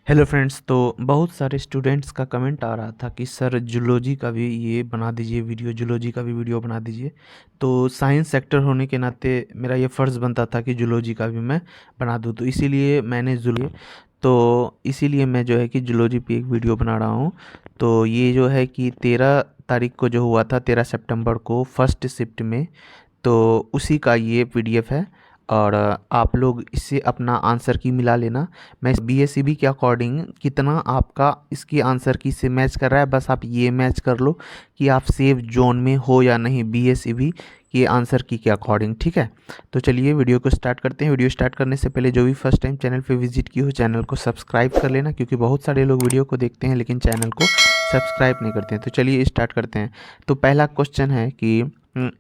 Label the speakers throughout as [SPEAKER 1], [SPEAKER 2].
[SPEAKER 1] Hello friends. तो बहुत सारे स्टूडेंट्स का कमेंट आ रहा था कि सर जूलॉजी का भी ये बना दीजिए वीडियो, जूलॉजी का भी वीडियो बना दीजिए। तो साइंस सेक्टर होने के नाते मेरा ये फ़र्ज़ बनता था कि जूलॉजी का भी मैं बना दूँ, तो इसीलिए मैंने जूलॉजी तो इसीलिए मैं जो है कि जूलॉजी पे एक वीडियो बना रहा हूँ। तो ये जो है कि 13 तारीख को जो हुआ था, 13 सितंबर को फर्स्ट शिफ्ट में, तो उसी का ये पीडीएफ है। और आप लोग इससे अपना आंसर की मिला लेना। मैं बीएसईबी के अकॉर्डिंग कितना आपका इसकी आंसर की से मैच कर रहा है, बस आप ये मैच कर लो कि आप सेफ जोन में हो या नहीं बीएसईबी के आंसर की के अकॉर्डिंग। ठीक है, तो चलिए वीडियो को स्टार्ट करते हैं। वीडियो स्टार्ट करने से पहले जो भी फर्स्ट टाइम चैनल पे विजिट की हो, चैनल को सब्सक्राइब कर लेना, क्योंकि बहुत सारे लोग वीडियो को देखते हैं लेकिन चैनल को सब्सक्राइब नहीं करते हैं। तो चलिए स्टार्ट करते हैं। तो पहला क्वेश्चन है कि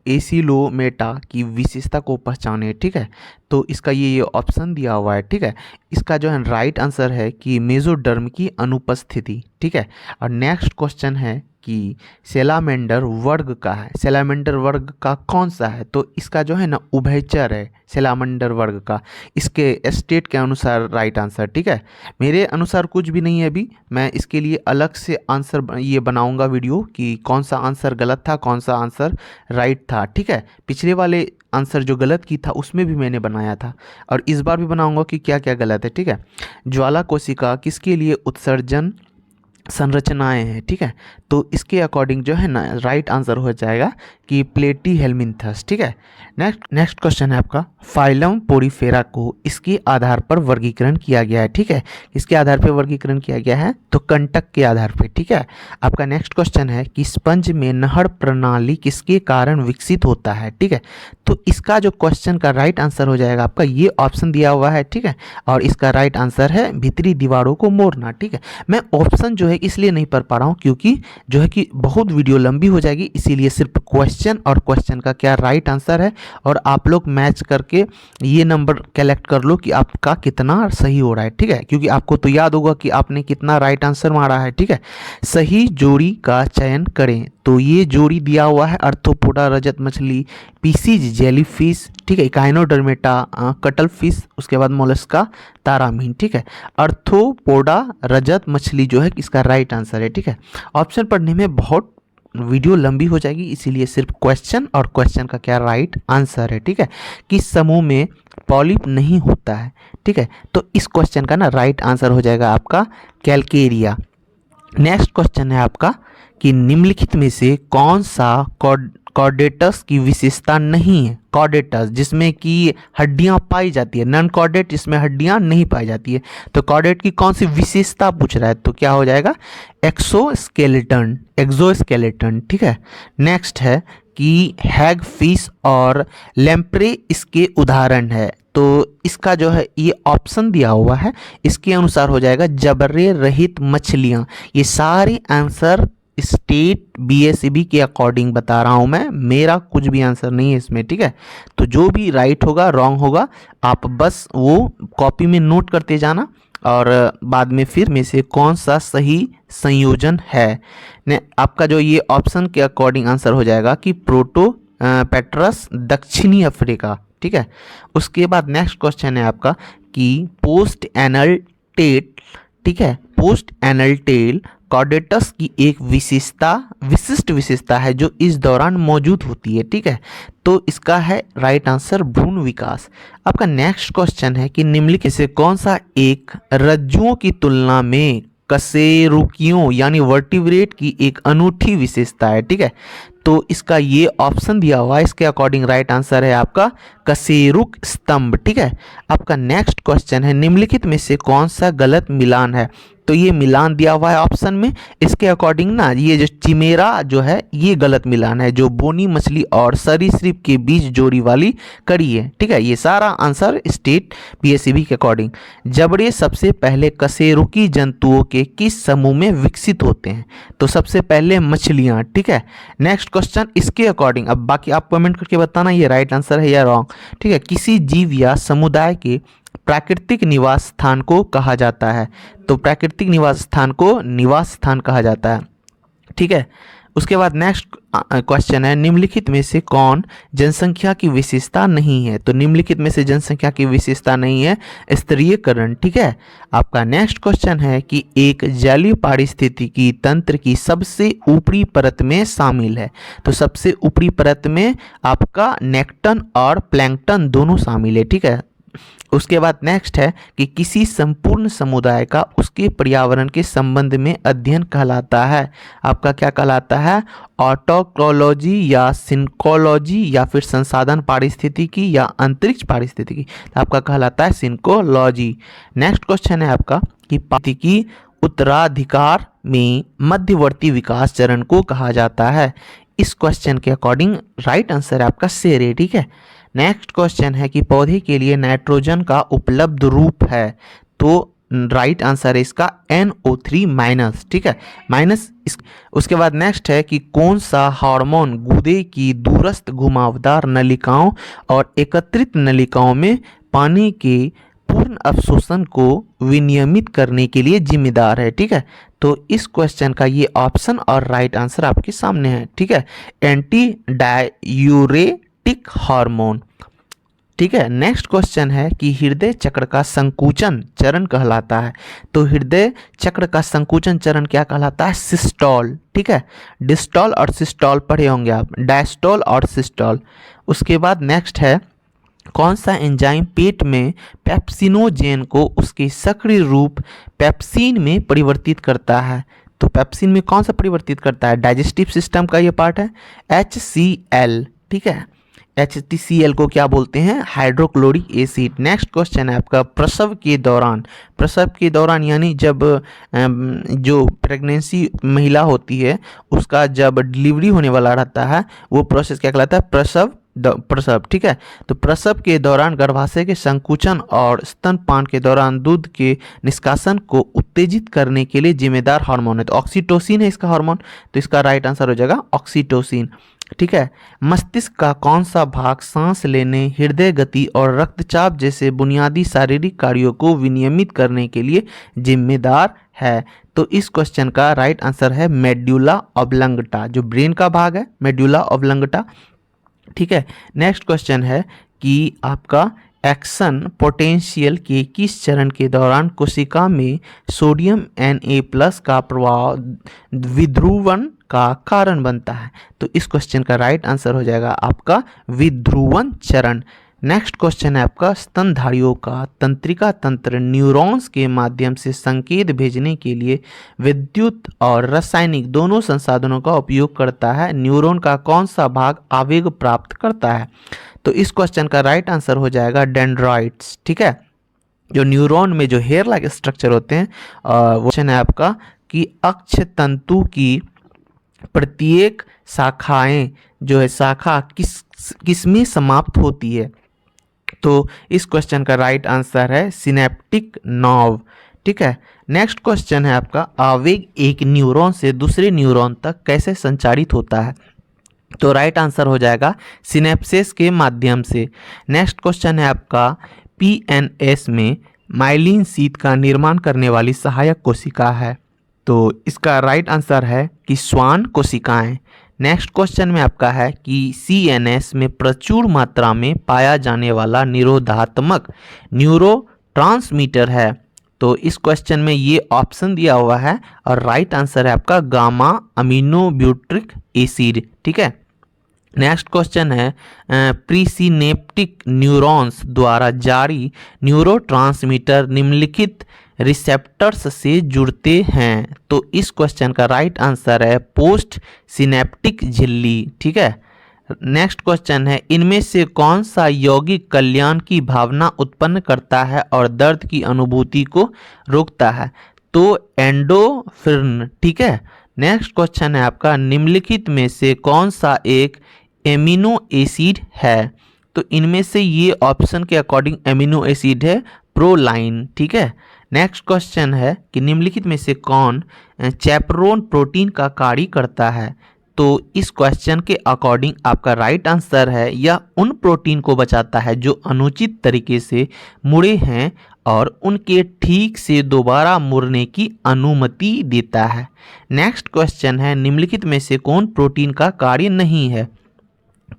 [SPEAKER 1] एसिलोमेटा की विशेषता को पहचाने। ठीक है, तो इसका ये ऑप्शन दिया हुआ है। ठीक है, इसका जो है राइट आंसर है कि मेसोडर्म की अनुपस्थिति। ठीक है, और नेक्स्ट क्वेश्चन है कि सैलामेंडर वर्ग का है, सैलामेंडर वर्ग का कौन सा है? तो इसका जो है ना उभयचर है सैलामेंडर वर्ग का, इसके स्टेट के अनुसार राइट आंसर। ठीक है, मेरे अनुसार कुछ भी नहीं है, अभी मैं इसके लिए अलग से आंसर ये बनाऊंगा वीडियो कि कौन सा आंसर गलत था, कौन सा आंसर राइट था। ठीक है, पिछले वाले आंसर जो गलत की था उसमें भी मैंने बनाया था, और इस बार भी बनाऊंगा कि क्या क्या गलत है। ठीक है, ज्वाला कोशिका किसके लिए उत्सर्जन संरचनाएं हैं? ठीक है, तो इसके अकॉर्डिंग जो है ना राइट आंसर हो जाएगा कि प्लेटी हेल्मिन्थस। ठीक है, नेक्स्ट क्वेश्चन है आपका, फाइलम पोरीफेरा को इसके आधार पर वर्गीकरण किया गया है। ठीक है, इसके आधार पर वर्गीकरण किया गया है तो कंटक के आधार पर। ठीक है, आपका नेक्स्ट क्वेश्चन है कि स्पंज में नहर प्रणाली किसके कारण विकसित होता है? ठीक है, तो इसका जो क्वेश्चन का राइट आंसर हो जाएगा आपका ये ऑप्शन दिया हुआ है। ठीक है, और इसका राइट आंसर है भीतरी दीवारों को मोड़ना। ठीक है, मैं ऑप्शन जो है इसलिए नहीं पढ़ पा रहा हूँ क्योंकि जो है कि बहुत वीडियो लंबी हो जाएगी, इसीलिए सिर्फ क्वेश्चन और क्वेश्चन का क्या राइट आंसर है, और आप लोग मैच करके ये नंबर कलेक्ट कर लो कि आपका कितना सही हो रहा है। ठीक है, क्योंकि आपको तो याद होगा कि आपने कितना राइट आंसर मारा है। ठीक है, सही जोड़ी का चयन करें। तो ये जोड़ी दिया हुआ है अर्थोपोडा रजत मछली, पीसीज जेलीफिश, ठीक है, इकाइनोडर्मेटा कटल फिश, उसके बाद मोलस्का तारामीन। ठीक है, अर्थोपोडा रजत मछली जो है इसका राइट आंसर है। ठीक है, ऑप्शन पढ़ने में बहुत वीडियो लंबी हो जाएगी, इसीलिए सिर्फ क्वेश्चन और क्वेश्चन का क्या राइट आंसर है। ठीक है, किस समूह में पॉलिप नहीं होता है? ठीक है, तो इस क्वेश्चन का ना राइट आंसर हो जाएगा आपका कैलकेरिया। नेक्स्ट क्वेश्चन है आपका कि निम्नलिखित में से कौन सा कॉर्डेटस की विशेषता नहीं है? कॉर्डेटस जिसमें कि हड्डियां पाई जाती है, नॉन कॉर्डेट जिसमें हड्डियां नहीं पाई जाती है। तो कॉर्डेट की कौन सी विशेषता पूछ रहा है, तो क्या हो जाएगा एक्सोस्केलेटन, एक्सोस्केलेटन। ठीक है, नेक्स्ट है कि हैग फिश और लैम्प्रे इसके उदाहरण है। तो इसका जो है ये ऑप्शन दिया हुआ है, इसके अनुसार हो जाएगा जबरे रहित मछलियाँ। ये सारी आंसर स्टेट बीएसईबी के अकॉर्डिंग बता रहा हूँ मैं, मेरा कुछ भी आंसर नहीं है इसमें। ठीक है, तो जो भी राइट होगा रॉन्ग होगा आप बस वो कॉपी में नोट करते जाना, और बाद में फिर में से कौन सा सही संयोजन है ने आपका जो ये ऑप्शन के अकॉर्डिंग आंसर हो जाएगा कि प्रोटो पेट्रस दक्षिणी अफ्रीका। ठीक है, उसके बाद नेक्स्ट क्वेश्चन है आपका कि पोस्ट एनल टेट, ठीक है, पोस्ट एनल टेल कॉर्डेटस की एक विशिष्ट विशेषता है जो इस दौरान मौजूद होती है। ठीक है, तो इसका है राइट आंसर भ्रूण विकास। आपका नेक्स्ट क्वेश्चन है कि निम्नलिखित से कौन सा एक रज्जुओं की तुलना में कशेरुकियों यानी वर्टिब्रेट की एक अनूठी विशेषता है? ठीक है, तो इसका ये ऑप्शन दिया हुआ है, इसके अकॉर्डिंग राइट आंसर है आपका कशेरुक स्तंभ। ठीक है, आपका नेक्स्ट क्वेश्चन है निम्नलिखित में से कौन सा गलत मिलान है? तो ये मिलान दिया हुआ है ऑप्शन में, इसके अकॉर्डिंग ना ये जो चिमेरा जो है ये गलत मिलान है, जो बोनी मछली और सरीसृप के बीच जोड़ी वाली कड़ी है। ठीक है, ये सारा आंसर स्टेट बीएसईबी के अकॉर्डिंग। जबड़े सबसे पहले कशेरुकी जंतुओं के किस समूह में विकसित होते हैं? तो सबसे पहले मछलियाँ। ठीक है, नेक्स्ट क्वेश्चन इसके अकॉर्डिंग, अब बाकी आप कमेंट करके बताना ये राइट आंसर है या रॉन्ग। ठीक है, किसी जीव या समुदाय के प्राकृतिक निवास स्थान को कहा जाता है? तो प्राकृतिक निवास स्थान को निवास स्थान कहा जाता है। ठीक है, उसके बाद नेक्स्ट क्वेश्चन है, निम्नलिखित में से कौन जनसंख्या की विशेषता नहीं है? तो निम्नलिखित में से जनसंख्या की विशेषता नहीं है स्तरीयकरण। ठीक है। आपका नेक्स्ट क्वेश्चन है कि एक जलीय पारिस्थितिकी तंत्र की सबसे ऊपरी परत में शामिल है। तो सबसे ऊपरी परत में आपका नेक्टन और प्लैंकटन दोनों शामिल है। ठीक है। उसके बाद नेक्स्ट है कि किसी संपूर्ण समुदाय का उसके पर्यावरण के संबंध में अध्ययन कहलाता है। आपका क्या कहलाता है? ऑटोकोलॉजी या सिंकोलॉजी या फिर संसाधन पारिस्थितिकी या अंतरिक्ष पारिस्थितिकी। तो आपका कहलाता है सिंकोलॉजी। नेक्स्ट क्वेश्चन है आपका कि पारिस्थितिकी उत्तराधिकार में मध्यवर्ती विकास चरण को कहा जाता है। इस क्वेश्चन के अकॉर्डिंग राइट आंसर है आपका शेर। ठीक है। नेक्स्ट क्वेश्चन है कि पौधे के लिए नाइट्रोजन का उपलब्ध रूप है। तो राइट आंसर है इसका NO3 माइनस। ठीक है, माइनस। उसके बाद नेक्स्ट है कि कौन सा हार्मोन गूदे की दूरस्थ घुमावदार नलिकाओं और एकत्रित नलिकाओं में पानी के पूर्ण अवशोषण को विनियमित करने के लिए जिम्मेदार है। ठीक है। तो इस क्वेश्चन का ये ऑप्शन और राइट आंसर आपके सामने है। ठीक है, एंटी डायूरेटिक हार्मोन। ठीक है। नेक्स्ट क्वेश्चन है कि हृदय चक्र का संकुचन चरण कहलाता है। तो हृदय चक्र का संकुचन चरण क्या कहलाता है? सिस्टोल। ठीक है, डिस्टोल और सिस्टोल पढ़े होंगे आप, डायस्टोल और सिस्टोल। उसके बाद नेक्स्ट है कौन सा एंजाइम पेट में पेप्सिनोजेन को उसके सक्रिय रूप पेप्सिन में परिवर्तित करता है? तो पेप्सिन में कौन सा परिवर्तित करता है? डाइजेस्टिव सिस्टम का ये पार्ट है HCl। ठीक है, HCl को क्या बोलते हैं? Hydrochloric acid. नेक्स्ट क्वेश्चन है आपका प्रसव के दौरान यानी जब जो प्रेगनेंसी महिला होती है उसका जब डिलीवरी होने वाला रहता है वो प्रोसेस क्या कहलाता है? प्रसव। ठीक है। तो प्रसव के दौरान गर्भाशय के संकुचन और स्तनपान के दौरान दूध के निष्कासन को उत्तेजित करने के लिए जिम्मेदार हार्मोन है। तो ऑक्सीटोसिन है इसका हार्मोन। तो इसका राइट आंसर हो जाएगा ऑक्सीटोसिन। ठीक है। मस्तिष्क का कौन सा भाग सांस लेने, हृदय गति और रक्तचाप जैसे बुनियादी शारीरिक कार्यों को विनियमित करने के लिए जिम्मेदार है? तो इस क्वेश्चन का राइट आंसर है मेड्यूला ऑब्लंगटा, जो ब्रेन का भाग है, मेड्यूला ऑब्लंगटा। ठीक है। नेक्स्ट क्वेश्चन है कि आपका एक्शन पोटेंशियल के किस चरण के दौरान कोशिका में सोडियम Na+ का प्रभाव विध्रुवण का कारण बनता है? तो इस क्वेश्चन का राइट आंसर हो जाएगा आपका विध्रुवण चरण। नेक्स्ट क्वेश्चन है आपका स्तनधारियों का तंत्रिका तंत्र न्यूरॉन्स के माध्यम से संकेत भेजने के लिए विद्युत और रासायनिक दोनों संसाधनों का उपयोग करता है। न्यूरॉन का कौन सा भाग आवेग प्राप्त करता है? तो इस क्वेश्चन का राइट आंसर हो जाएगा डेंड्राइट्स। ठीक है, जो न्यूरॉन में जो हेयर लाइक स्ट्रक्चर होते हैं वो क्वेश्चन है आपका कि अक्ष तंतु की प्रत्येक शाखाएं जो है शाखा किसमें समाप्त होती है? तो इस क्वेश्चन का राइट आंसर है सिनेप्टिक नर्व। ठीक है। नेक्स्ट क्वेश्चन है आपका आवेग एक न्यूरॉन से दूसरे न्यूरॉन तक कैसे संचारित होता है? तो राइट आंसर हो जाएगा सिनेप्सिस के माध्यम से। नेक्स्ट क्वेश्चन है आपका PNS में माइलिन शीत का निर्माण करने वाली सहायक कोशिका है। तो इसका राइट आंसर है कि श्वान कोशिकाएं। नेक्स्ट क्वेश्चन में आपका है कि CNS में प्रचुर मात्रा में पाया जाने वाला निरोधात्मक न्यूरोट्रांसमीटर है। तो इस क्वेश्चन में ये ऑप्शन दिया हुआ है और राइट आंसर है आपका गामा अमीनोब्यूट्रिक एसिड। ठीक है। नेक्स्ट क्वेश्चन है प्रीसिनेप्टिक न्यूरॉन्स द्वारा जारी न्यूरोट्रांसमीटर निम्नलिखित रिसेप्टर्स से जुड़ते हैं। तो इस क्वेश्चन का राइट आंसर है पोस्ट सिनेप्टिक झिल्ली। ठीक है। नेक्स्ट क्वेश्चन है इनमें से कौन सा यौगिक कल्याण की भावना उत्पन्न करता है और दर्द की अनुभूति को रोकता है? तो एंडोफ्रिन। ठीक है। नेक्स्ट क्वेश्चन है आपका निम्नलिखित में से कौन सा एक एमिनो एसिड है? तो इनमें से ये ऑप्शन के अकॉर्डिंग एमिनो एसिड है प्रोलाइन। ठीक है। नेक्स्ट क्वेश्चन है कि निम्नलिखित में से कौन चैपरोन प्रोटीन का कार्य करता है? तो इस क्वेश्चन के अकॉर्डिंग आपका राइट आंसर है यह उन प्रोटीन को बचाता है जो अनुचित तरीके से मुड़े हैं और उनके ठीक से दोबारा मुड़ने की अनुमति देता है। नेक्स्ट क्वेश्चन है, निम्नलिखित में से कौन प्रोटीन का कार्य नहीं है?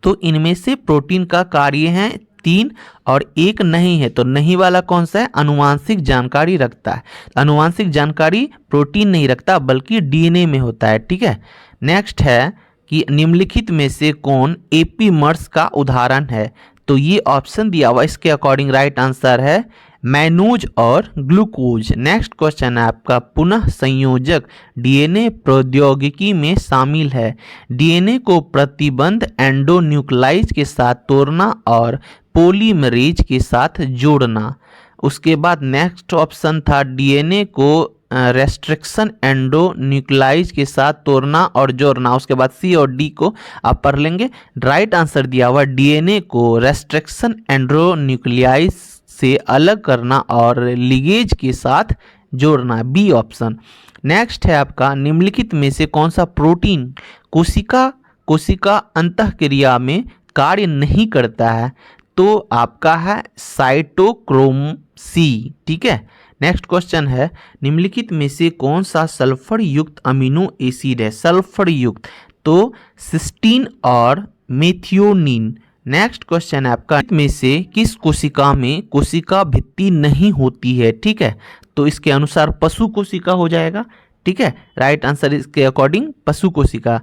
[SPEAKER 1] तो इनमें से प्रोटीन का कार्य है 3 और एक नहीं है। तो नहीं वाला कौन सा है? आनुवांशिक जानकारी रखता है। आनुवांशिक जानकारी प्रोटीन नहीं रखता बल्कि डीएनए में होता है। ठीक है। नेक्स्ट है कि निम्नलिखित में से कौन एपीमर्स का उदाहरण है? तो ये ऑप्शन दिया हुआ, इसके अकॉर्डिंग राइट आंसर है मैनोज और ग्लूकोज। नेक्स्ट क्वेश्चन है आपका, पुनः संयोजक डीएनए प्रौद्योगिकी में शामिल है। डीएनए को प्रतिबंध एंडोन्यूक्लाइज के साथ तोड़ना और पॉलीमरेज के साथ जोड़ना। उसके बाद नेक्स्ट ऑप्शन था डीएनए को रेस्ट्रिक्शन एंडोन्यूक्लाइज के साथ तोड़ना और जोड़ना। उसके बाद सी और डी को आप पढ़ लेंगे। राइट आंसर दिया हुआ डीएनए को रेस्ट्रिक्शन एंडोन्यूक्लियाइज से अलग करना और लिगेज के साथ जोड़ना, बी ऑप्शन। नेक्स्ट है आपका, निम्नलिखित में से कौन सा प्रोटीन कोशिका अंतःक्रिया में कार्य नहीं करता है? तो आपका है साइटोक्रोम सी। ठीक है। नेक्स्ट क्वेश्चन है, निम्नलिखित में से कौन सा सल्फर युक्त अमीनो एसिड है? सल्फर युक्त, तो सिस्टीन और मेथियोनिन। नेक्स्ट क्वेश्चन है आपका, में से किस कोशिका में कोशिका भित्ति नहीं होती है? ठीक है। तो इसके अनुसार पशु कोशिका हो जाएगा। ठीक है। राइट आंसर इसके अकॉर्डिंग पशु कोशिका।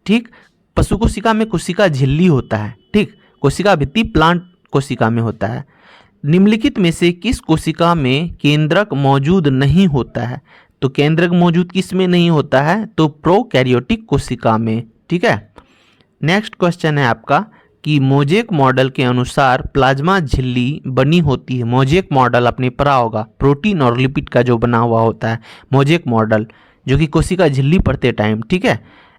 [SPEAKER 1] ठीक। पशु कोशिका में कोशिका झिल्ली होता है। ठीक। कोशिका भित्ति प्लांट कोशिका में होता है। निम्नलिखित में से किस कोशिका में केंद्रक मौजूद नहीं होता है? तो केंद्रक मौजूद किस में नहीं होता है? तो प्रोकैरियोटिक कोशिका में। ठीक है। नेक्स्ट क्वेश्चन है आपका कि मोज़ेक मॉडल के अनुसार प्लाज्मा झिल्ली बनी होती है। मोज़ेक मॉडल आपने पढ़ा होगा, प्रोटीन और लिपिड का जो बना हुआ होता है मोज़ेक मॉडल, जो कि कोशिका झिल्ली पढ़ते टाइम। ठीक है।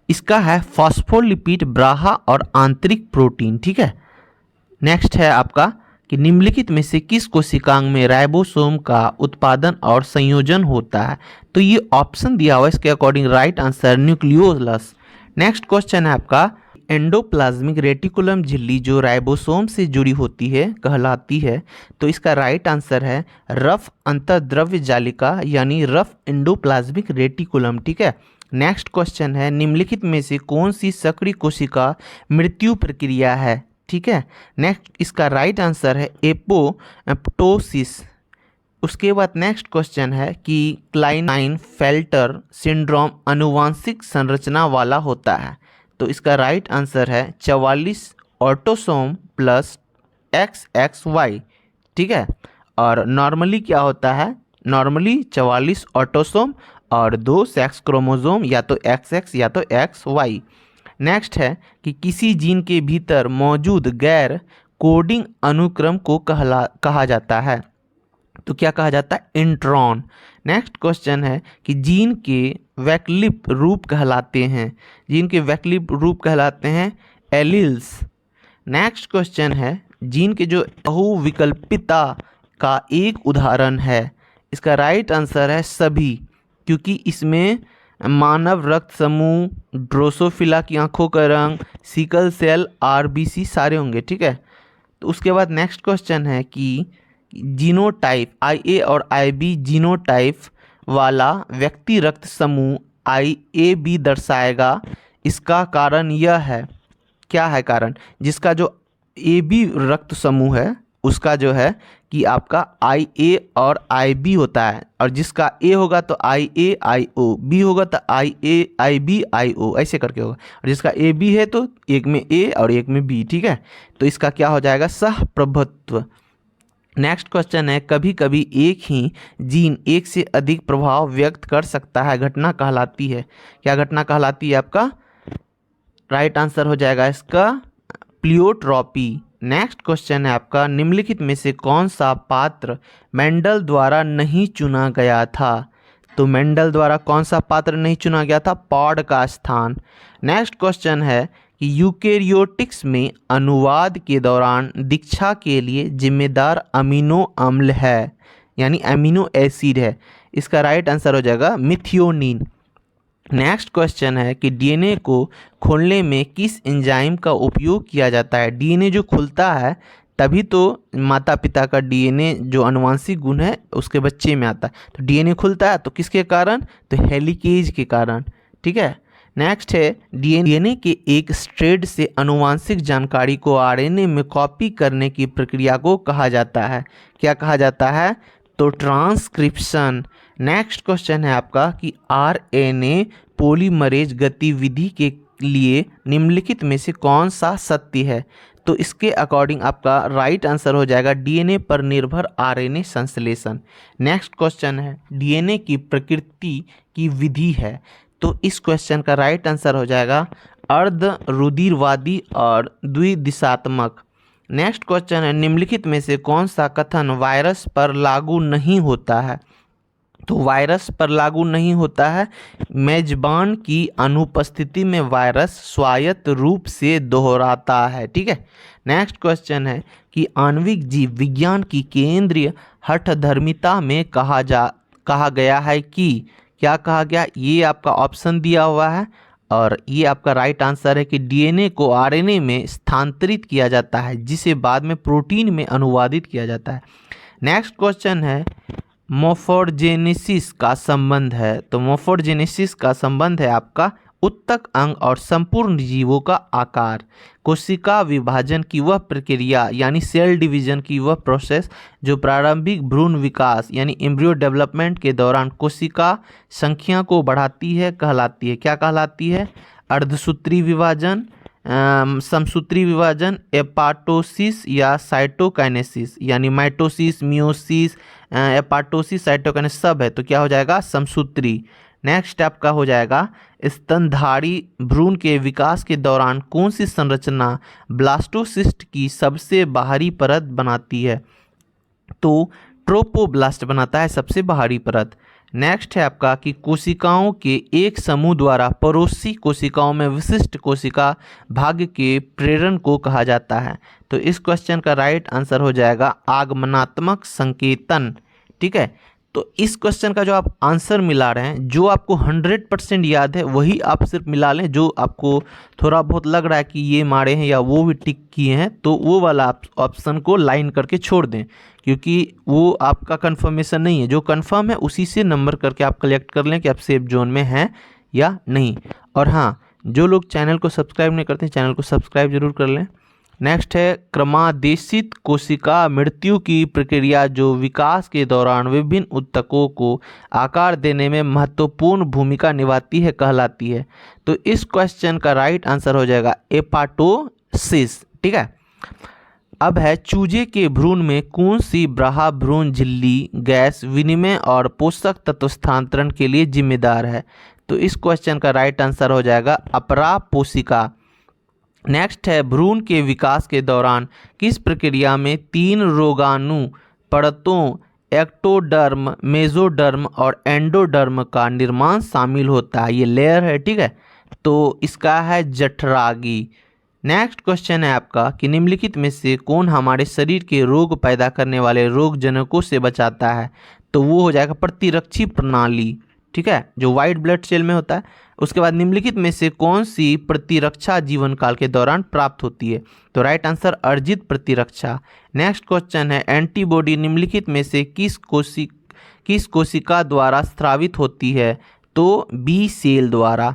[SPEAKER 1] इसका है फॉस्फोलिपिड, ब्राहा और आंतरिक प्रोटीन। ठीक है। नेक्स्ट है आपका कि निम्नलिखित में से किस कोशिकांग में राइबोसोम का उत्पादन और संयोजन होता है? तो ये ऑप्शन दिया हुआ है, इसके according right answer nucleolus. Next question है आपका, एंडोप्लाज्मिक रेटिकुलम झिल्ली जो राइबोसोम से जुड़ी होती है कहलाती है। तो इसका राइट आंसर है रफ अंतर्द्रव्य जालिका, यानी रफ एंडोप्लाज्मिक रेटिकुलम। ठीक है। नेक्स्ट क्वेश्चन है, निम्नलिखित में से कौन सी सक्रिय कोशिका मृत्यु प्रक्रिया है? ठीक है। नेक्स्ट इसका राइट आंसर है एपोप्टोसिस। उसके बाद नेक्स्ट क्वेश्चन है कि क्लाइनाइन-फेल्टर सिंड्रोम आनुवांशिक संरचना वाला होता है। तो इसका राइट आंसर है 44 ऑटोसोम प्लस XXY। ठीक है। और नॉर्मली क्या होता है? नॉर्मली 44 ऑटोसोम और 2 सेक्स क्रोमोसोम, या तो XX या तो XY। नेक्स्ट है कि किसी जीन के भीतर मौजूद गैर कोडिंग अनुक्रम को कहा जाता है। तो क्या कहा जाता है? इंट्रॉन। नेक्स्ट क्वेश्चन है कि जीन के वैकल्पिक रूप कहलाते हैं। जीन के वैकल्पिक रूप कहलाते हैं एलील्स। नेक्स्ट क्वेश्चन है, जीन के जो बहुविकल्पिता का एक उदाहरण है? इसका राइट आंसर है सभी, क्योंकि इसमें मानव रक्त समूह, ड्रोसोफिला की आंखों का रंग, सिकल सेल, RBC सारे होंगे। ठीक है। तो उसके बाद नेक्स्ट क्वेश्चन है कि जीनोटाइप IA और IB जीनोटाइप वाला व्यक्ति रक्त समूह IAB दर्शाएगा। इसका कारण यह है, क्या है कारण? जिसका जो AB रक्त समूह है उसका जो है कि आपका IA और IB होता है, और जिसका A होगा तो IA-IO, B होगा तो IA-IB-IO, ऐसे करके होगा। और जिसका AB है तो एक में A और एक में B। ठीक है। तो इसका क्या हो जाएगा? सहप्रभुत्व। नेक्स्ट क्वेश्चन है, कभी कभी एक ही जीन एक से अधिक प्रभाव व्यक्त कर सकता है, घटना कहलाती है। क्या घटना कहलाती है? आपका राइट आंसर हो जाएगा इसका प्लियोट्रॉपी। नेक्स्ट क्वेश्चन है आपका, निम्नलिखित में से कौन सा पात्र मेंडल द्वारा नहीं चुना गया था? तो मेंडल द्वारा कौन सा पात्र नहीं चुना गया था? पॉड का स्थान। नेक्स्ट क्वेश्चन है कि यूकेरियोटिक्स में अनुवाद के दौरान दीक्षा के लिए जिम्मेदार अमीनो अम्ल है, यानी अमीनो एसिड है। इसका राइट आंसर हो जाएगा मिथियोनिन। नेक्स्ट क्वेश्चन है कि डीएनए को खोलने में किस एंजाइम का उपयोग किया जाता है? डीएनए जो खुलता है तभी तो माता पिता का डीएनए जो अनुवांशिक गुण है उसके बच्चे में आता है। तो डीएनए खुलता है तो किसके कारण, तो हेलिकेज के कारण। ठीक है, नेक्स्ट है डीएनए के एक स्ट्रैंड से अनुवांशिक जानकारी को आरएनए में कॉपी करने की प्रक्रिया को कहा जाता है, क्या कहा जाता है, तो ट्रांसक्रिप्शन। नेक्स्ट क्वेश्चन है आपका कि आरएनए पॉलीमरेज गतिविधि के लिए निम्नलिखित में से कौन सा सत्य है, तो इसके अकॉर्डिंग आपका राइट आंसर हो जाएगा डीएनए पर निर्भर आरएनए संश्लेषण। नेक्स्ट क्वेश्चन है डीएनए की प्रकृति की विधि है, तो इस क्वेश्चन का राइट आंसर हो जाएगा अर्ध रुधिरवादी और द्विदिशात्मक। नेक्स्ट क्वेश्चन है निम्नलिखित में से कौन सा कथन वायरस पर लागू नहीं होता है, तो वायरस पर लागू नहीं होता है, मेजबान की अनुपस्थिति में वायरस स्वायत्त रूप से दोहराता है। ठीक है, नेक्स्ट क्वेश्चन है कि आणविक जीव विज्ञान की केंद्रीय हठधर्मिता में कहा गया है कि, क्या कहा गया, ये आपका ऑप्शन दिया हुआ है और ये आपका राइट आंसर है कि डीएनए को आरएनए में स्थानांतरित किया जाता है जिसे बाद में प्रोटीन में अनुवादित किया जाता है। नेक्स्ट क्वेश्चन है मोर्फोजेनेसिस का संबंध है, तो मोर्फोजेनेसिस का संबंध है आपका उत्तक अंग और संपूर्ण जीवों का आकार, कोशिका विभाजन की वह प्रक्रिया यानी सेल डिवीजन की वह प्रोसेस जो प्रारंभिक भ्रूण विकास यानी एम्ब्रियो डेवलपमेंट के दौरान कोशिका संख्या को बढ़ाती है कहलाती है, क्या कहलाती है, अर्धसूत्री विभाजन, समसूत्री विभाजन, एपाटोसिस या साइटोकाइनेसिस, यानी माइटोसिस, मियोसिस, एपाटोसिस, साइटोकाइनेसिस सब है, तो क्या हो जाएगा, समसूत्री। नेक्स्ट आपका हो जाएगा स्तनधारी भ्रूण के विकास के दौरान कौन सी संरचना ब्लास्टोसिस्ट की सबसे बाहरी परत बनाती है, तो ट्रोपोब्लास्ट बनाता है सबसे बाहरी परत। नेक्स्ट है आपका कि कोशिकाओं के एक समूह द्वारा पड़ोसी कोशिकाओं में विशिष्ट कोशिका भाग्य के प्रेरण को कहा जाता है, तो इस क्वेश्चन का राइट आंसर हो जाएगा आगमनात्मक संकेतन। ठीक है, तो इस क्वेश्चन का जो आप आंसर मिला रहे हैं, जो आपको 100% याद है वही आप सिर्फ मिला लें, जो आपको थोड़ा बहुत लग रहा है कि ये मारे हैं या वो भी टिक किए हैं तो वो वाला ऑप्शन को लाइन करके छोड़ दें, क्योंकि वो आपका कंफर्मेशन नहीं है। जो कंफर्म है उसी से नंबर करके आप कलेक्ट कर लें कि आप सेफ जोन में हैं या नहीं। और हाँ, जो लोग चैनल को सब्सक्राइब नहीं करते चैनल को सब्सक्राइब जरूर कर लें। नेक्स्ट है क्रमादेशित कोशिका मृत्यु की प्रक्रिया जो विकास के दौरान विभिन्न ऊतकों को आकार देने में महत्वपूर्ण भूमिका निभाती है कहलाती है, तो इस क्वेश्चन का राइट आंसर हो जाएगा एपाटोसिस। ठीक है, अब है चूजे के भ्रूण में कौन सी ब्राहा भ्रूण झिल्ली गैस विनिमय और पोषक तत्व स्थानांतरण के लिए जिम्मेदार है, तो इस क्वेश्चन का राइट आंसर हो जाएगा अपरापोषिका। नेक्स्ट है भ्रूण के विकास के दौरान किस प्रक्रिया में 3 रोगाणु परतों एक्टोडर्म, मेसोडर्म और एंडोडर्म का निर्माण शामिल होता है, ये लेयर है। ठीक है, तो इसका है जठरागी। नेक्स्ट क्वेश्चन है आपका कि निम्नलिखित में से कौन हमारे शरीर के रोग पैदा करने वाले रोगजनकों से बचाता है, तो वो हो जाएगा प्रतिरक्षी प्रणाली। ठीक है, जो वाइट ब्लड सेल में होता है। उसके बाद निम्नलिखित में से कौन सी प्रतिरक्षा जीवन काल के दौरान प्राप्त होती है, तो राइट आंसर अर्जित प्रतिरक्षा। नेक्स्ट क्वेश्चन है एंटीबॉडी निम्नलिखित में से किस कोशिका द्वारा स्रावित होती है, तो बी सेल द्वारा।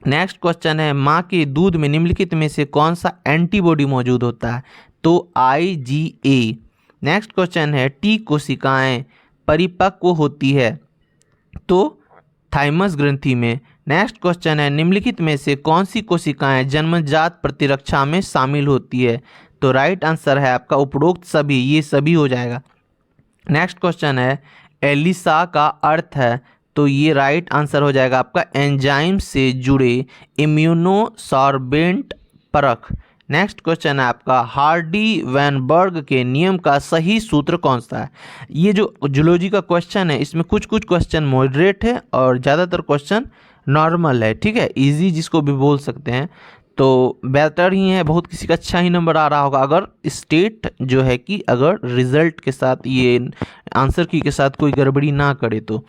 [SPEAKER 1] नेक्स्ट क्वेश्चन है माँ के दूध में निम्नलिखित में से कौन सा एंटीबॉडी मौजूद होता है, तो IgA। नेक्स्ट क्वेश्चन है टी कोशिकाएं परिपक्व होती है, तो थाइमस ग्रंथि में। नेक्स्ट क्वेश्चन है निम्नलिखित में से कौन सी कोशिकाएं जन्मजात प्रतिरक्षा में शामिल होती है, तो राइट आंसर है आपका उपरोक्त सभी, ये सभी हो जाएगा। नेक्स्ट क्वेश्चन है एलिसा का अर्थ है, तो ये राइट आंसर हो जाएगा आपका एंजाइम से जुड़े इम्यूनोसॉर्बेंट परख। नेक्स्ट क्वेश्चन है आपका हार्डी वैनबर्ग के नियम का सही सूत्र कौन सा है। ये जो जूलॉजी का क्वेश्चन है इसमें कुछ कुछ क्वेश्चन मॉडरेट है और ज़्यादातर क्वेश्चन नॉर्मल है। ठीक है, इजी जिसको भी बोल सकते हैं, तो बेहतर ही है, बहुत किसी का अच्छा ही नंबर आ रहा होगा अगर स्टेट जो है कि अगर रिजल्ट के साथ ये आंसर की के साथ कोई गड़बड़ी ना करे तो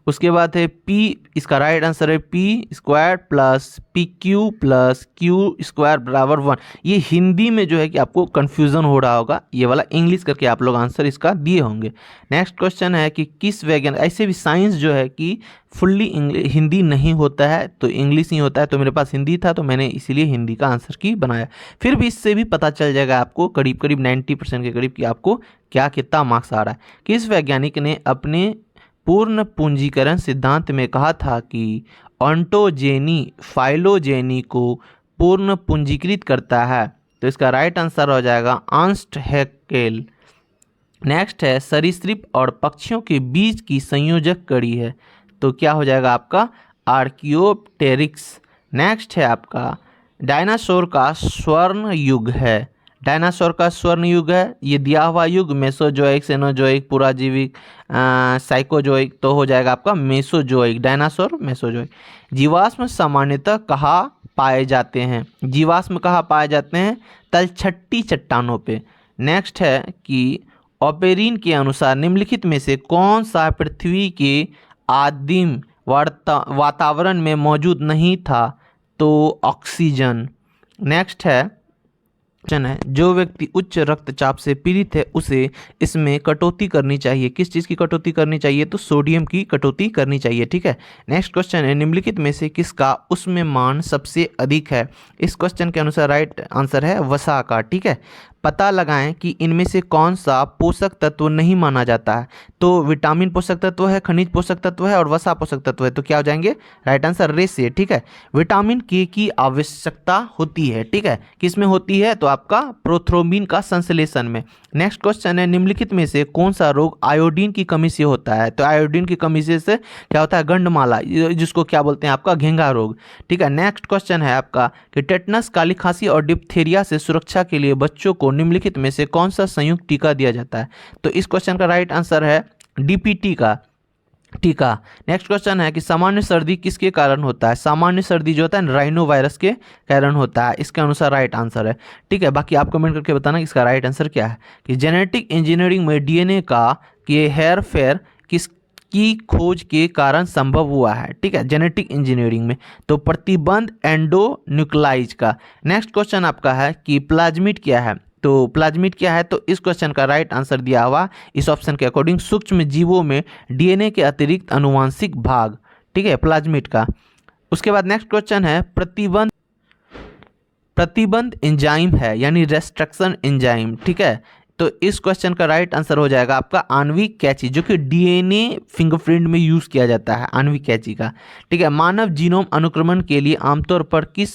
[SPEAKER 1] उसके बाद है पी, इसका राइट आंसर है P square plus P Q plus Q square बराबर 1। ये हिंदी में जो है कि आपको कन्फ्यूज़न हो रहा होगा, ये वाला इंग्लिश करके आप लोग आंसर इसका दिए होंगे। नेक्स्ट क्वेश्चन है कि किस वैज्ञानिक, ऐसे भी साइंस जो है कि फुल्ली हिंदी नहीं होता है तो इंग्लिश ही होता है, तो मेरे पास हिंदी था तो मैंने इसीलिए हिंदी का आंसर की बनाया। फिर भी इससे भी पता चल जाएगा आपको करीब करीब 90% के करीब कि आपको क्या कितना मार्क्स आ रहा है। किस वैज्ञानिक ने अपने पूर्ण पूंजीकरण सिद्धांत में कहा था कि ऑन्टोजेनी फाइलोजेनी को पूर्ण पूंजीकृत करता है? तो इसका राइट आंसर हो जाएगा अर्नस्ट हैकेल। नेक्स्ट है सरीसृप और पक्षियों के बीच की संयोजक कड़ी है, तो क्या हो जाएगा आपका आर्कियोप्टेरिक्स। नेक्स्ट है आपका डायनासोर का स्वर्ण युग है, डायनासोर का स्वर्ण युग है ये दिया हुआ युग मेसोजोइक, सेनोजोइक, पुराजीविक, साइकोजोइक, तो हो जाएगा आपका मेसोजोइक, डायनासोर मेसोजोइक। जीवाश्म सामान्यतः कहाँ पाए जाते हैं? जीवाश्म कहाँ पाए जाते हैं? तलछट्टी चट्टानों पे। नेक्स्ट है कि ऑपेरिन के अनुसार निम्नलिखित में से कौन सा पृथ्वी के आदिम वातावरण में मौजूद नहीं था? तो ऑक्सीजन। नेक्स्ट है जो व्यक्ति उच्च रक्तचाप से पीड़ित है उसे इसमें कटौती करनी चाहिए। किस चीज़ की कटौती करनी चाहिए? तो सोडियम की कटौती करनी चाहिए, ठीक है। नेक्स्ट क्वेश्चन है निम्नलिखित में से किसका उसमें मान सबसे अधिक है? इस क्वेश्चन के अनुसार राइट आंसर है वसा का, ठीक है। पता लगाएं कि इनमें से कौन सा पोषक तत्व नहीं माना जाता है। तो विटामिन पोषक तत्व है, खनिज पोषक तत्व है और वसा पोषक तत्व है, तो क्या हो जाएंगे? राइट आंसर रेसे, ठीक है। विटामिन के की आवश्यकता होती है, ठीक है, किस में होती है? तो आपका प्रोथ्रोम्बिन का संश्लेषण में। नेक्स्ट क्वेश्चन है निम्नलिखित में से कौन सा रोग आयोडीन की कमी से होता है? तो आयोडीन की कमी से क्या होता है? गंडमाला, जिसको क्या बोलते हैं आपका घेंघा रोग, ठीक है। नेक्स्ट क्वेश्चन है आपका कि टेटनस, काली खांसी और डिप्थीरिया से सुरक्षा के लिए बच्चों को निम्नलिखित में से कौन सा संयुक्त टीका दिया जाता है? तो इस क्वेश्चन का राइट आंसर है डीपीटी का टीका। नेक्स्ट क्वेश्चन है कि सामान्य सर्दी किसके कारण होता है? सामान्य सर्दी जो होता है राइनो वायरस के कारण होता है, इसके अनुसार राइट आंसर है, ठीक है। बाकी आप कमेंट करके बताना इसका राइट आंसर क्या है। कि जेनेटिक इंजीनियरिंग में डीएनए का हेर फेर किसकी खोज के कारण संभव हुआ है? ठीक है, जेनेटिक इंजीनियरिंग में, तो प्रतिबंध एंडोन्यूक्लाइज का। नेक्स्ट क्वेश्चन आपका है कि प्लाज्मिड क्या है? तो प्लाज्मिड क्या है? तो इस क्वेश्चन का राइट आंसर दिया हुआ इस ऑप्शन के अकॉर्डिंग सूक्ष्म जीवों में डीएनए के अतिरिक्त आनुवांशिक भाग, ठीक है, प्लाज्मिड का। उसके बाद नेक्स्ट क्वेश्चन है प्रतिबंध एंजाइम है यानी रेस्ट्रिक्शन एंजाइम, ठीक है। तो इस क्वेश्चन का राइट आंसर हो जाएगा आपका आणविक कैची, जो कि डीएनए फिंगरप्रिंट में यूज़ किया जाता है आणविक कैची का, ठीक है। मानव जीनोम अनुक्रमण के लिए आमतौर पर किस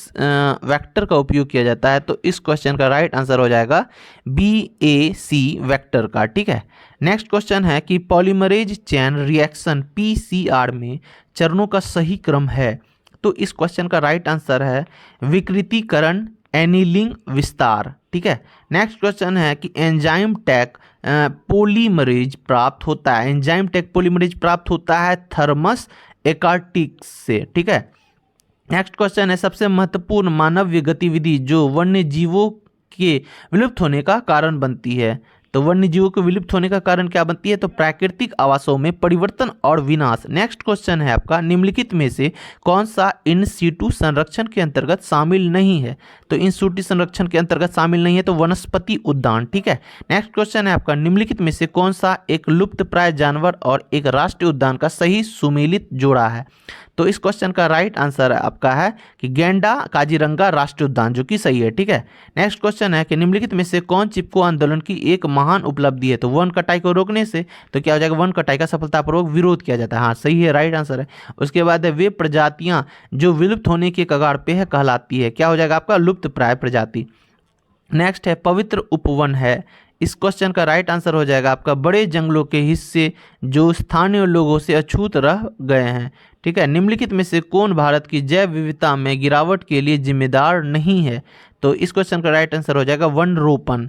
[SPEAKER 1] वेक्टर का उपयोग किया जाता है? तो इस क्वेश्चन का राइट आंसर हो जाएगा BAC वेक्टर का, ठीक है। नेक्स्ट क्वेश्चन है कि पॉलीमरेज चेन रिएक्शन PCR में चरणों का सही क्रम है? तो इस क्वेश्चन का राइट आंसर है विकृतीकरण, एनीलिंग, विस्तार, ठीक है। नेक्स्ट क्वेश्चन है कि एंजाइम टैग पॉलीमरेज प्राप्त होता है, एंजाइम टैग पॉलीमरेज प्राप्त होता है थर्मस एकार्टिक्स से, ठीक है। नेक्स्ट क्वेश्चन है सबसे महत्वपूर्ण मानवीय गतिविधि जो वन्य जीवों के विलुप्त होने का कारण बनती है? तो वन्य जीवों के विलुप्त होने का कारण क्या बनती है? तो प्राकृतिक आवासों में परिवर्तन और विनाश। नेक्स्ट क्वेश्चन है आपका निम्नलिखित में से कौन सा इन सीटू संरक्षण के अंतर्गत शामिल नहीं है? तो इन सीटू संरक्षण के अंतर्गत शामिल नहीं है तो वनस्पति उद्यान, ठीक है। नेक्स्ट क्वेश्चन है आपका निम्नलिखित में से कौन सा एक लुप्तप्राय जानवर और एक राष्ट्रीय उद्यान का सही सुमेलित जोड़ा है? तो इस क्वेश्चन का राइट आंसर आपका है कि गेंडा काजीरंगा राष्ट्रीय उद्यान, जो कि सही है, ठीक है। नेक्स्ट क्वेश्चन है कि निम्नलिखित में से कौन चिपको आंदोलन की एक महान उपलब्धि है? तो वन कटाई को रोकने से, तो क्या हो जाएगा? वन कटाई का सफलतापूर्वक विरोध किया जाता है, हाँ सही है, राइट आंसर है। उसके बाद है वे प्रजातियां जो विलुप्त होने के कगार पे है कहलाती है? क्या हो जाएगा आपका? लुप्त प्राय प्रजाति। नेक्स्ट है पवित्र उपवन है, इस क्वेश्चन का राइट आंसर हो जाएगा आपका बड़े जंगलों के हिस्से जो स्थानीय लोगों से अछूत रह गए हैं, ठीक है। निम्नलिखित में से कौन भारत की जैव विविधता में गिरावट के लिए जिम्मेदार नहीं है? तो इस क्वेश्चन का राइट आंसर हो जाएगा वन रोपण।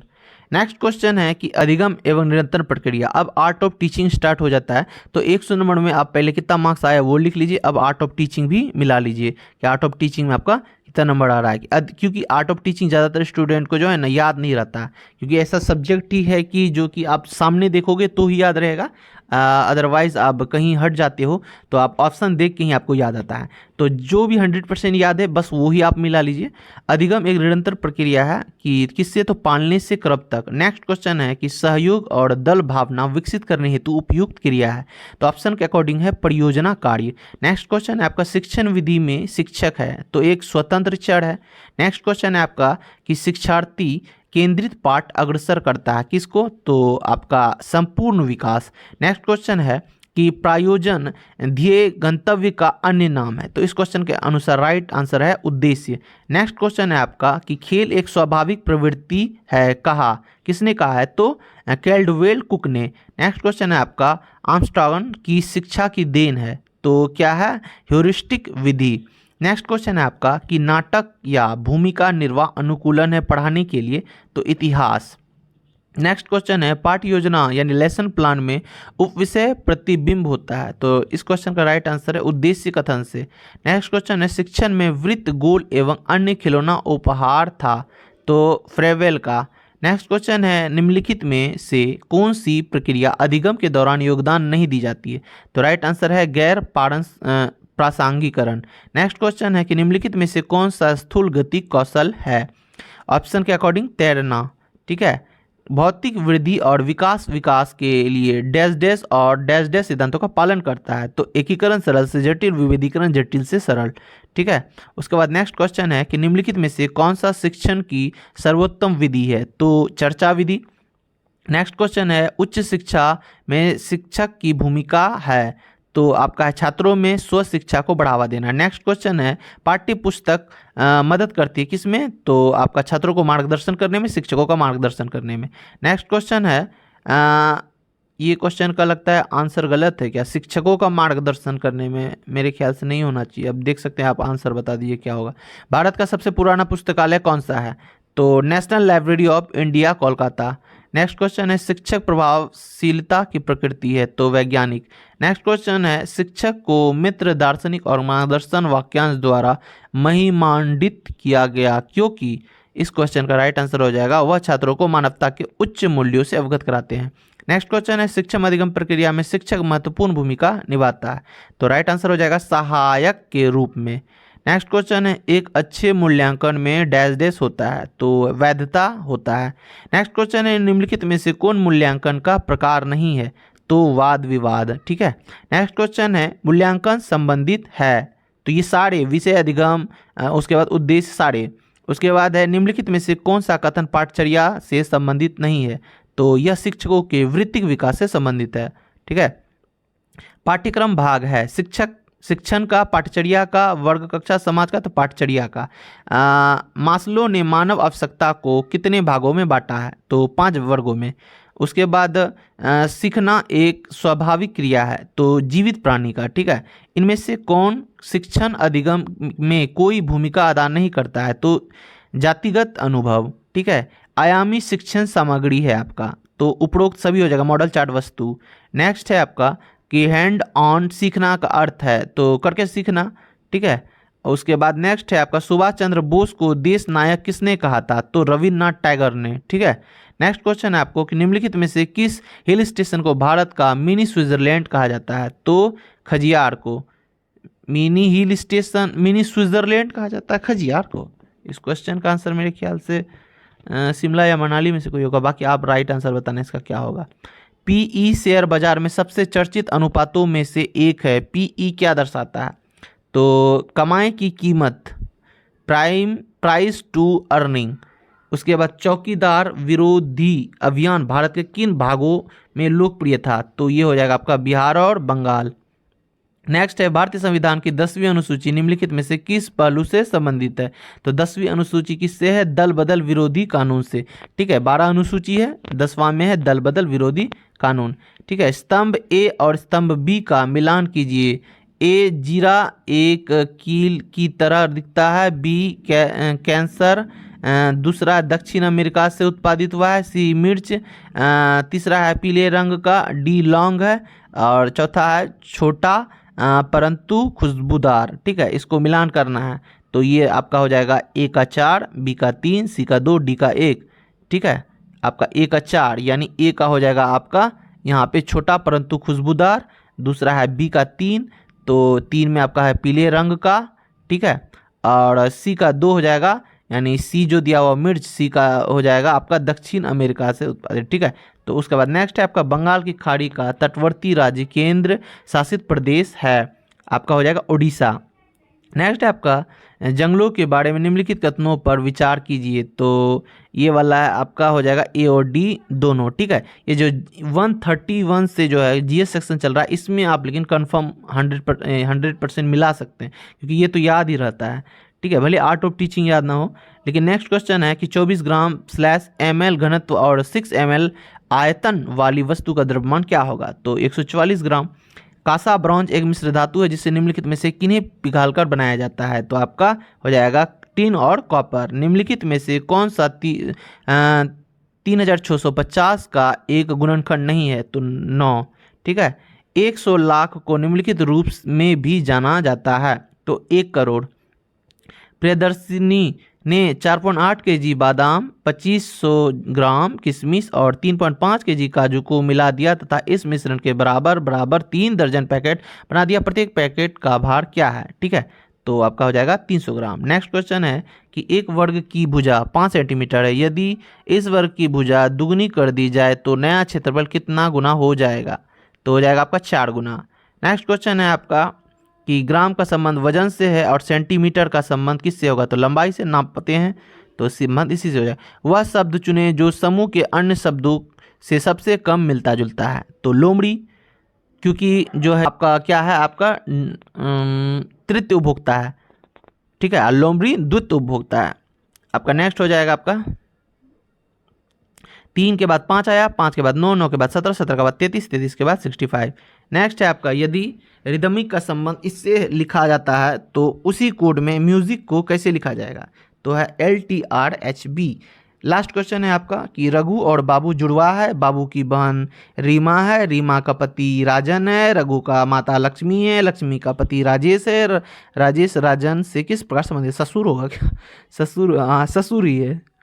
[SPEAKER 1] नेक्स्ट क्वेश्चन है कि अधिगम एवं निरंतर प्रक्रिया, अब आर्ट ऑफ टीचिंग स्टार्ट हो जाता है, तो 100 नंबर में आप पहले कितना मार्क्स आया वो लिख लीजिए, अब आर्ट ऑफ टीचिंग भी मिला लीजिए कि आर्ट ऑफ टीचिंग में आपका कितना नंबर आ रहा है। क्योंकि आर्ट ऑफ टीचिंग ज़्यादातर स्टूडेंट को जो है ना याद नहीं रहता है, क्योंकि ऐसा सब्जेक्ट ही है कि जो कि आप सामने देखोगे तो ही याद रहेगा, अदरवाइज आप कहीं हट जाते हो तो आप ऑप्शन देख के ही आपको याद आता है। तो जो भी 100% याद है बस वो ही आप मिला लीजिए। अधिगम एक निरंतर प्रक्रिया है कि किससे, तो पालने से क्रम तक। नेक्स्ट क्वेश्चन है कि सहयोग और दल भावना विकसित करने हेतु उपयुक्त क्रिया है, तो ऑप्शन के अकॉर्डिंग है परियोजना कार्य। नेक्स्ट क्वेश्चन है आपका शिक्षण विधि में शिक्षक है, तो एक स्वतंत्र चर है। नेक्स्ट क्वेश्चन है आपका कि शिक्षार्थी केंद्रित पाठ अग्रसर करता है किसको, तो आपका संपूर्ण विकास। नेक्स्ट क्वेश्चन है कि प्रायोजन ध्येय गंतव्य का अन्य नाम है, तो इस क्वेश्चन के अनुसार राइट आंसर है उद्देश्य। नेक्स्ट क्वेश्चन है आपका कि खेल एक स्वाभाविक प्रवृत्ति है, कहा, किसने कहा है, तो कैल्डवेल कुक ने। नेक्स्ट क्वेश्चन है आपका आर्मस्ट्रांग की शिक्षा की देन है, तो क्या है, ह्यूरिस्टिक विधि। नेक्स्ट क्वेश्चन है आपका कि नाटक या भूमिका निर्वाह अनुकूलन है पढ़ाने के लिए, तो इतिहास। नेक्स्ट क्वेश्चन है पाठ्य योजना यानी लेसन प्लान में उपविषय प्रतिबिंब होता है, तो इस क्वेश्चन का राइट आंसर है उद्देश्य कथन से। नेक्स्ट क्वेश्चन है शिक्षण में वृत्त, गोल एवं अन्य खिलौना उपहार था, तो फ्रेवेल का। नेक्स्ट क्वेश्चन है निम्नलिखित में से कौन सी प्रक्रिया अधिगम के दौरान योगदान नहीं दी जाती है, तो राइट आंसर है गैर प्रासंगिकरण। नेक्स्ट क्वेश्चन है कि निम्नलिखित में से कौन सा स्थूल गति कौशल है, ऑप्शन के अकॉर्डिंग तैरना। ठीक है, भौतिक वृद्धि और विकास के लिए डैश डैश और डैश डैश सिद्धांतों का पालन करता है, तो एकीकरण सरल से जटिल, विभेदीकरण जटिल से सरल। ठीक है, उसके बाद नेक्स्ट क्वेश्चन है कि निम्नलिखित में से कौन सा शिक्षण की सर्वोत्तम विधि है, तो चर्चा विधि। नेक्स्ट क्वेश्चन है उच्च शिक्षा में शिक्षक की भूमिका है, तो आपका है छात्रों में स्व शिक्षा को बढ़ावा देना। नेक्स्ट क्वेश्चन है पाठ्य पुस्तक मदद करती है किसमें, तो आपका छात्रों को मार्गदर्शन करने में, शिक्षकों का मार्गदर्शन करने में। नेक्स्ट क्वेश्चन है ये क्वेश्चन का लगता है आंसर गलत है क्या, शिक्षकों का मार्गदर्शन करने में मेरे ख्याल से नहीं होना चाहिए। अब देख सकते हैं आप, आंसर बता दीजिए क्या होगा। भारत का सबसे पुराना पुस्तकालय कौन सा है, तो national library of India Kolkata. Next question है शिक्षक प्रभावशीलता की प्रकृति है, तो वैज्ञानिक। नेक्स्ट क्वेश्चन है शिक्षक को मित्र, दार्शनिक और मार्गदर्शन वाक्यांश द्वारा महिमांडित किया गया क्योंकि, इस क्वेश्चन का राइट आंसर हो जाएगा वह छात्रों को मानवता के उच्च मूल्यों से अवगत कराते हैं। नेक्स्ट क्वेश्चन है शिक्षण अधिगम प्रक्रिया में शिक्षक महत्वपूर्ण भूमिका निभाता है, तो राइट आंसर हो जाएगा सहायक के रूप में। नेक्स्ट क्वेश्चन है एक अच्छे मूल्यांकन में डैश डैश होता है, तो वैधता होता है। नेक्स्ट क्वेश्चन है निम्नलिखित में से कौन मूल्यांकन का प्रकार नहीं है, तो वाद विवाद। ठीक है, नेक्स्ट क्वेश्चन है मूल्यांकन संबंधित है, तो ये सारे विषय अधिगम, उसके बाद उद्देश्य सारे। उसके बाद है निम्नलिखित में से कौन सा कथन पाठचर्या से संबंधित नहीं है, तो यह शिक्षकों के वृत्तिक विकास से संबंधित है। ठीक है, पाठ्यक्रम भाग है शिक्षण का, पाठचर्या का, वर्ग कक्षा समाज का, तो पाठचर्या का। मास्लो ने मानव आवश्यकता को कितने भागों में बांटा है, तो 5 वर्गों में। उसके बाद सीखना एक स्वाभाविक क्रिया है, तो जीवित प्राणी का। ठीक है, इनमें से कौन शिक्षण अधिगम में कोई भूमिका अदा नहीं करता है, तो जातिगत अनुभव। ठीक है, आयामी शिक्षण सामग्री है आपका, तो उपरोक्त सभी हो जाएगा, मॉडल चार्ट वस्तु। नेक्स्ट है आपका कि हैंड ऑन सीखना का अर्थ है, तो करके सीखना। ठीक है, उसके बाद नेक्स्ट है आपका सुभाष चंद्र बोस को देश नायक किसने कहा था, तो रविन्द्रनाथ टैगोर ने। ठीक है, नेक्स्ट क्वेश्चन है आपको कि निम्नलिखित में से किस हिल स्टेशन को भारत का मिनी स्विट्जरलैंड कहा जाता है, तो खजियार को। Mini hill station, mini Switzerland कहा जाता है खजियार को। इस क्वेश्चन का आंसर मेरे ख्याल से शिमला या मनाली में से कोई होगा, बाकी आप राइट आंसर बताना इसका क्या होगा। पीई शेयर बाजार में सबसे चर्चित अनुपातों में से एक है, पीई क्या दर्शाता है, तो कमाई की कीमत, प्राइस टू अर्निंग। उसके बाद चौकीदार विरोधी अभियान भारत के किन भागों में लोकप्रिय था, तो ये हो जाएगा आपका बिहार और बंगाल। नेक्स्ट है भारतीय संविधान की 10वीं अनुसूची निम्नलिखित में से किस पहलू से संबंधित है, तो 10वीं अनुसूची किससे है, दल बदल विरोधी कानून से। ठीक है, 12 अनुसूची है, 10वां में है दल बदल विरोधी कानून। ठीक है, स्तंभ ए और स्तंभ बी का मिलान कीजिए। ए जीरा एक कील की तरह दिखता है, बी कैंसर, दूसरा दक्षिण अमेरिका से उत्पादित हुआ है, सी मिर्च, तीसरा है पीले रंग का, डी लौंग है, और चौथा है छोटा परंतु खुशबूदार। ठीक है, इसको मिलान करना है, तो ये आपका हो जाएगा ए का 4, बी का 3, सी का 2, डी का 1। ठीक है, आपका ए का 4 यानी ए का हो जाएगा आपका यहाँ पे छोटा परंतु खुशबूदार। दूसरा है बी का 3, तो 3 में आपका है पीले रंग का, ठीक है। और सी का 2 हो जाएगा, यानी सी जो दिया हुआ मिर्च, सी का हो जाएगा आपका दक्षिण अमेरिका से उत्पादित, ठीक है। तो उसके बाद नेक्स्ट है आपका बंगाल की खाड़ी का तटवर्ती राज्य केंद्र शासित प्रदेश है, आपका हो जाएगा उड़ीसा। नेक्स्ट है आपका जंगलों के बारे में निम्नलिखित कथनों पर विचार कीजिए, तो ये वाला है आपका हो जाएगा ए और डी दोनों, ठीक है। ये जो 131 से जो है जीएस सेक्शन चल रहा है, इसमें आप लेकिन कंफर्म 100% मिला सकते हैं, क्योंकि ये तो याद ही रहता है, ठीक है। भले आर्ट ऑफ टीचिंग याद ना हो। लेकिन नेक्स्ट क्वेश्चन है कि 24 ग्राम / ml घनत्व और 6 ml आयतन वाली वस्तु का द्रव्यमान क्या होगा, तो 144 ग्राम। कांसा ब्रॉन्ज एक मिश्र धातु है जिससे निम्नलिखित में से किन्हें पिघालकर बनाया जाता है, तो आपका हो जाएगा टिन और कॉपर। निम्नलिखित में से कौन सा 3650 का एक गुणनखंड नहीं है, तो 9, ठीक है। 100 लाख को निम्नलिखित रूप में भी जाना जाता है, तो 1 करोड़। प्रियदर्शिनी ने 4.8 kg बादाम, 2500 ग्राम किशमिश और 3.5 kg काजू को मिला दिया तथा इस मिश्रण के बराबर बराबर 3 दर्जन पैकेट बना दिया। प्रत्येक पैकेट का भार क्या है, ठीक है। तो आपका हो जाएगा 300 ग्राम। नेक्स्ट क्वेश्चन है कि एक वर्ग की भुजा 5 सेंटीमीटर है, यदि इस वर्ग की भुजा दुगनी कर दी जाए तो नया क्षेत्रफल कितना गुना हो जाएगा, तो हो जाएगा आपका 4 गुना। नेक्स्ट क्वेश्चन है आपका कि ग्राम का संबंध वजन से है और सेंटीमीटर का संबंध किससे होगा, तो लंबाई से नापते हैं, तो संबंध इसी से हो जाए। वह शब्द चुने जो समूह के अन्य शब्दों से सबसे कम मिलता जुलता है, तो लोमड़ी, क्योंकि जो है आपका क्या है, आपका तृतीय उपभोक्ता है, ठीक है। लोमड़ी द्वितीय उपभोक्ता है। आपका नेक्स्ट हो जाएगा आपका 3 के बाद 5 आया, 5 के बाद 9, 9 के बाद 17, 17 के बाद 33, 33 के बाद 65। नेक्स्ट है आपका यदि रिदमिक का संबंध इससे लिखा जाता है तो उसी कोड में म्यूजिक को कैसे लिखा जाएगा, तो है LTRHB। लास्ट क्वेश्चन है आपका कि रघु और बाबू जुड़वा है, बाबू की बहन रीमा है, रीमा का पति राजन है, रघु का माता लक्ष्मी है, लक्ष्मी का पति राजेश है, राजेश राजन से किस प्रकार संबंधित, ससुर होगा क्या, ससुर, हाँ ससुर ही है।